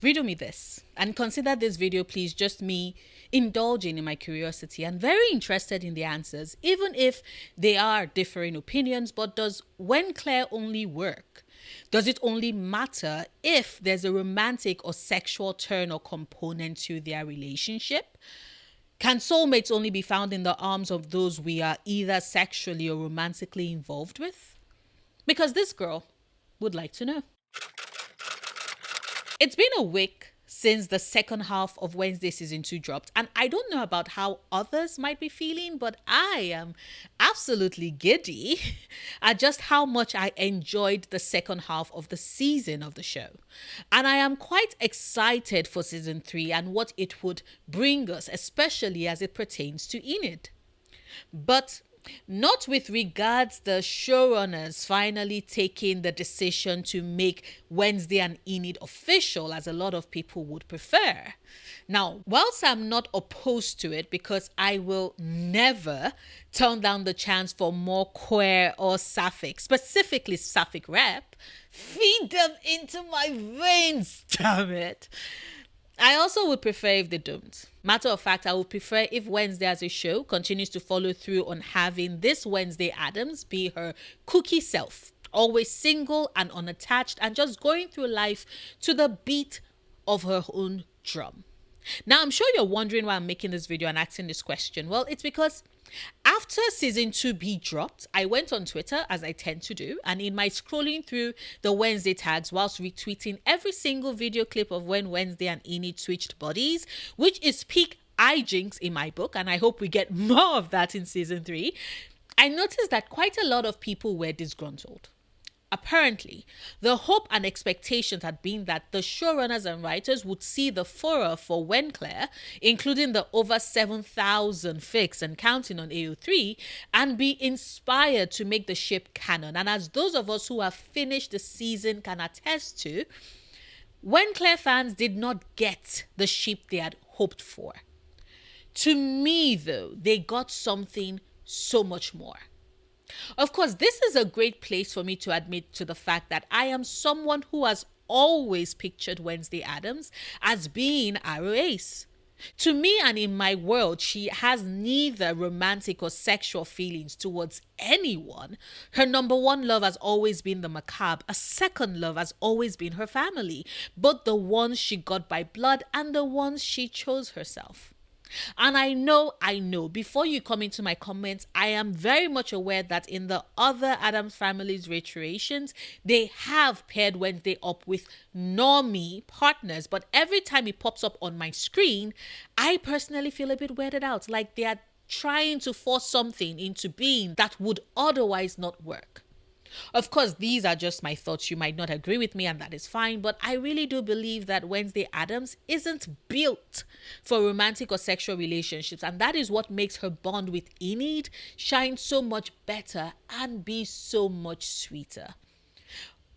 Riddle me this, and consider this video, please, just me indulging in my curiosity and very interested in the answers, even if they are differing opinions. But does Wenclair only work? Does it only matter if there's a romantic or sexual turn or component to their relationship? Can soulmates only be found in the arms of those we are either sexually or romantically involved with? Because this girl would like to know. It's been a week since the second half of Wednesday season 2 dropped, and I don't know about how others might be feeling, but I am absolutely giddy at just how much I enjoyed the second half of the season of the show. And I am quite excited for season 3 and what it would bring us, especially as it pertains to Enid. But not with regards the showrunners finally taking the decision to make Wednesday and Enid official, as a lot of people would prefer. Now, whilst I'm not opposed to it, because I will never turn down the chance for more queer or sapphic, specifically sapphic rep, feed them into my veins, damn it. I also would prefer if they don't. Matter of fact, I would prefer if Wednesday as a show continues to follow through on having this Wednesday Addams be her cookie self, always single and unattached and just going through life to the beat of her own drum. Now, I'm sure you're wondering why I'm making this video and asking this question. Well, it's because after season 2B dropped, I went on Twitter, as I tend to do, and in my scrolling through the Wednesday tags whilst retweeting every single video clip of when Wednesday and Enid switched bodies, which is peak hijinks in my book, and I hope we get more of that in season 3, I noticed that quite a lot of people were disgruntled. Apparently, the hope and expectations had been that the showrunners and writers would see the furor for Wenclair, including the over 7,000 fics and counting on AO3, and be inspired to make the ship canon. And as those of us who have finished the season can attest to, Wenclair fans did not get the ship they had hoped for. To me, though, they got something so much more. Of course, this is a great place for me to admit to the fact that I am someone who has always pictured Wednesday Addams as being aroace. To me and in my world, she has neither romantic or sexual feelings towards anyone. Her number one love has always been the macabre. A second love has always been her family, both the ones she got by blood and the ones she chose herself. And I know, before you come into my comments, I am very much aware that in the other Addams family's reiterations, they have paired Wednesday up with normie partners. But every time it pops up on my screen, I personally feel a bit weirded out, like they are trying to force something into being that would otherwise not work. Of course, these are just my thoughts. You might not agree with me, and that is fine. But I really do believe that Wednesday Addams isn't built for romantic or sexual relationships. And that is what makes her bond with Enid shine so much better and be so much sweeter.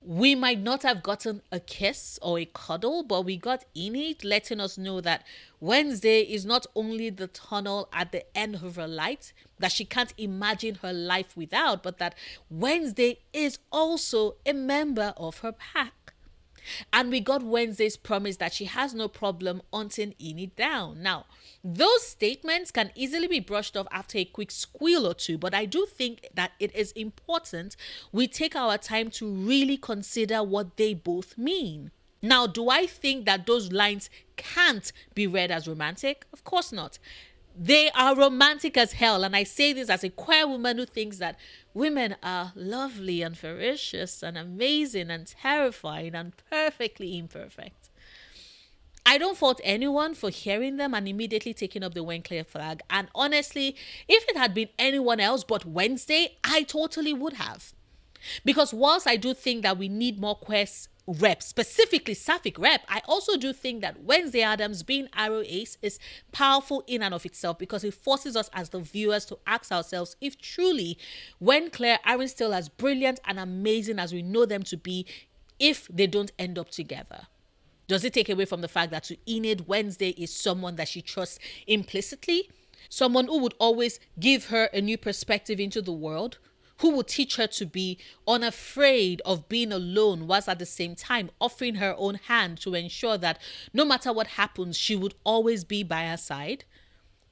We might not have gotten a kiss or a cuddle, but we got Enid letting us know that Wednesday is not only the tunnel at the end of her light that she can't imagine her life without, but that Wednesday is also a member of her pack. And we got Wednesday's promise that she has no problem hunting Enid down. Now, those statements can easily be brushed off after a quick squeal or two, but I do think that it is important we take our time to really consider what they both mean. Now, do I think that those lines can't be read as romantic? Of course not. They are romantic as hell, and I say this as a queer woman who thinks that women are lovely and ferocious and amazing and terrifying and perfectly imperfect. I don't fault anyone for hearing them and immediately taking up the Wenclair flag. And honestly, if it had been anyone else but Wednesday, I totally would have. Because whilst I do think that we need more queer rep, specifically sapphic rep, I also do think that Wednesday Addams being aroace is powerful in and of itself, because it forces us as the viewers to ask ourselves if truly Wenclair aren't still as brilliant and amazing as we know them to be if they don't end up together. Does it take away from the fact that to Enid, Wednesday is someone that she trusts implicitly? Someone who would always give her a new perspective into the world? who will teach her to be unafraid of being alone, whilst at the same time offering her own hand to ensure that no matter what happens, she would always be by her side?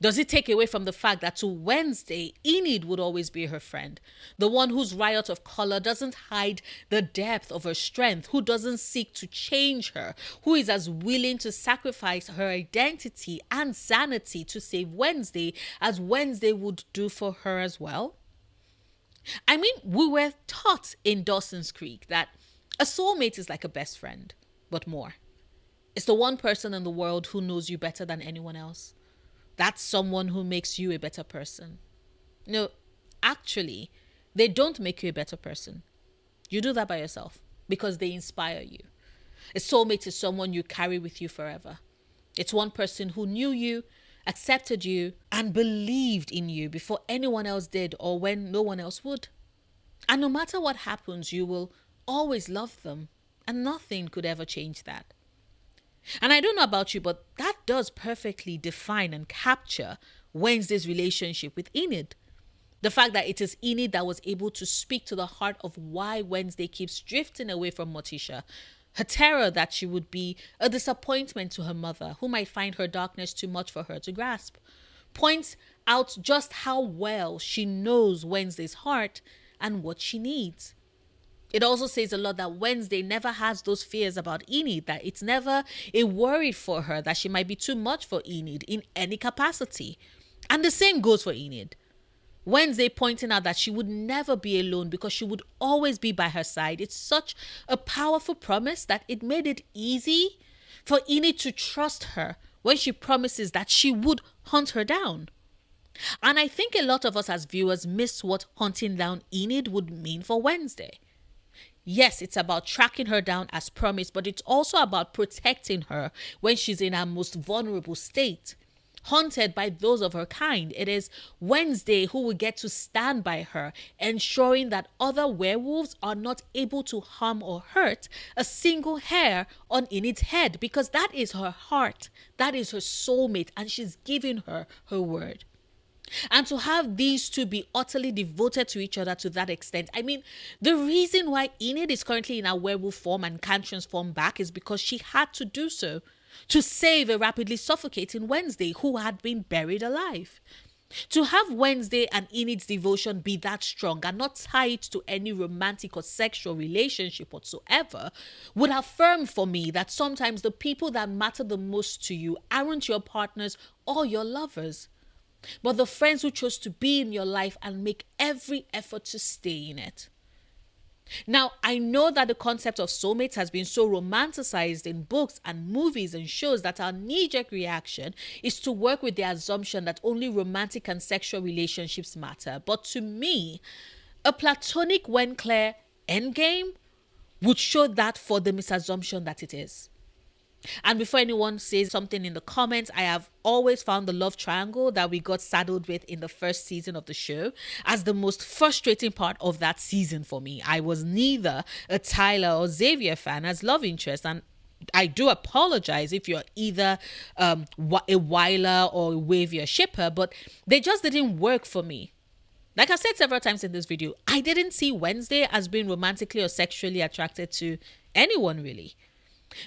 Does it take away from the fact that to Wednesday, Enid would always be her friend? The one whose riot of color doesn't hide the depth of her strength, who doesn't seek to change her, who is as willing to sacrifice her identity and sanity to save Wednesday as Wednesday would do for her as well? I mean, we were taught in Dawson's Creek that a soulmate is like a best friend, but more. It's the one person in the world who knows you better than anyone else. That's someone who makes you a better person. No, actually, they don't make you a better person. You do that by yourself because they inspire you. A soulmate is someone you carry with you forever. It's one person who knew you, accepted you, and believed in you before anyone else did or when no one else would. And no matter what happens, you will always love them, and nothing could ever change that. And I don't know about you, but that does perfectly define and capture Wednesday's relationship with Enid. The fact that it is Enid that was able to speak to the heart of why Wednesday keeps drifting away from Morticia. Her terror that she would be a disappointment to her mother, who might find her darkness too much for her to grasp. Points out just how well she knows Wednesday's heart and what she needs. It also says a lot that Wednesday never has those fears about Enid, that it's never a worry for her that she might be too much for Enid in any capacity. And the same goes for Enid. Wednesday pointing out that she would never be alone because she would always be by her side. It's such a powerful promise that it made it easy for Enid to trust her when she promises that she would hunt her down. And I think a lot of us as viewers miss what hunting down Enid would mean for Wednesday. Yes, it's about tracking her down as promised, but it's also about protecting her when she's in her most vulnerable state. Haunted by those of her kind, it is Wednesday who will get to stand by her, ensuring that other werewolves are not able to harm or hurt a single hair on Enid's head, because that is her heart, that is her soulmate, and she's giving her her word. And to have these two be utterly devoted to each other to that extent. I mean, the reason why Enid is currently in her werewolf form and can't transform back is because she had to do so to save a rapidly suffocating Wednesday who had been buried alive. To have Wednesday and Enid's devotion be that strong and not tied to any romantic or sexual relationship whatsoever would affirm for me that sometimes the people that matter the most to you aren't your partners or your lovers, but the friends who chose to be in your life and make every effort to stay in it. Now, I know that the concept of soulmates has been so romanticized in books and movies and shows that our knee-jerk reaction is to work with the assumption that only romantic and sexual relationships matter. But to me, a platonic Wenclair endgame would show that for the misassumption that it is. And before anyone says something in the comments, I have always found the love triangle that we got saddled with in the first season of the show as the most frustrating part of that season for me. I was neither a Tyler or Xavier fan as love interest, and I do apologize if you're either a Wyler or a Wavier shipper, but they just didn't work for me. Like I said several times in this video, I didn't see Wednesday as being romantically or sexually attracted to anyone really.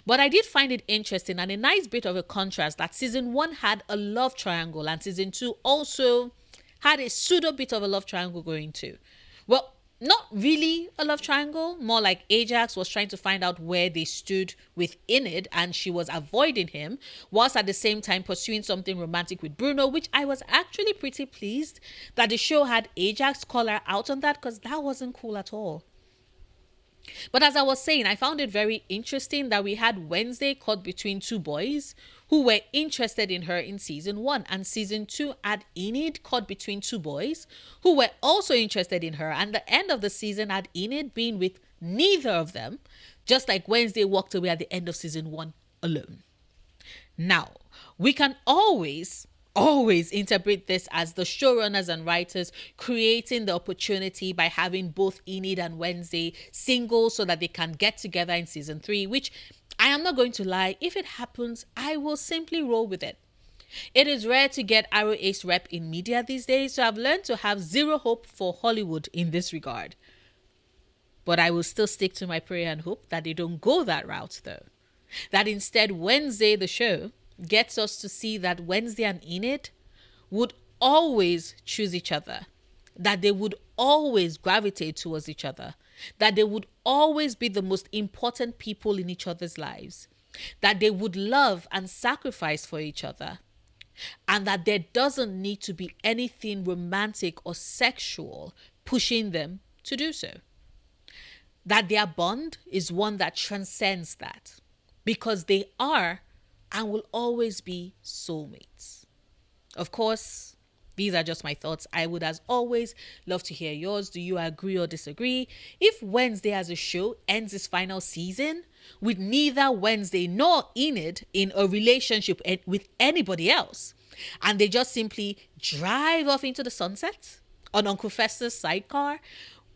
But I did find it interesting and a nice bit of a contrast that season 1 had a love triangle and season 2 also had a pseudo bit of a love triangle going too. Well, not really a love triangle, more like Ajax was trying to find out where they stood with Enid and she was avoiding him, whilst at the same time pursuing something romantic with Bruno, which I was actually pretty pleased that the show had Ajax call her out on that, because that wasn't cool at all. But as I was saying, I found it very interesting that we had Wednesday caught between two boys who were interested in her in season 1, and season 2 had Enid caught between two boys who were also interested in her, and the end of the season had Enid being with neither of them, just like Wednesday walked away at the end of season 1 alone. Now, we can always interpret this as the showrunners and writers creating the opportunity by having both Enid and Wednesday single so that they can get together in season 3, which I am not going to lie, if it happens, I will simply roll with it. It is rare to get aroace rep in media these days, so I've learned to have zero hope for Hollywood in this regard. But I will still stick to my prayer and hope that they don't go that route though. That instead Wednesday, the show, gets us to see that Wednesday and Enid would always choose each other. That they would always gravitate towards each other. That they would always be the most important people in each other's lives. That they would love and sacrifice for each other. And that there doesn't need to be anything romantic or sexual pushing them to do so. That their bond is one that transcends that, because they are and will always be soulmates. Of course, these are just my thoughts. I would, as always, love to hear yours. Do you agree or disagree? If Wednesday as a show ends its final season with neither Wednesday nor Enid in a relationship with anybody else, and they just simply drive off into the sunset on Uncle Fester's sidecar,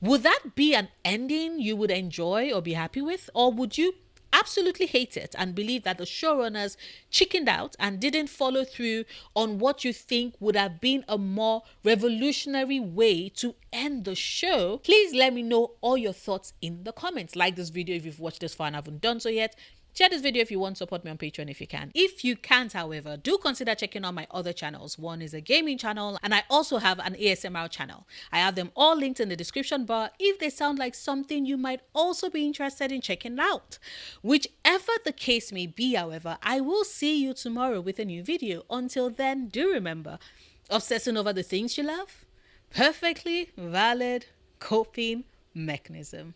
would that be an ending you would enjoy or be happy with? Or would you absolutely hate it and believe that the showrunners chickened out and didn't follow through on what you think would have been a more revolutionary way to end the show? Please let me know all your thoughts in the comments. Like this video if you've watched this far and haven't done so yet. Share this video if you want to support me on Patreon if you can. If you can't, however, do consider checking out my other channels. One is a gaming channel and I also have an ASMR channel. I have them all linked in the description bar if they sound like something you might also be interested in checking out. Whichever the case may be, however, I will see you tomorrow with a new video. Until then, do remember, obsessing over the things you love, perfectly valid coping mechanism.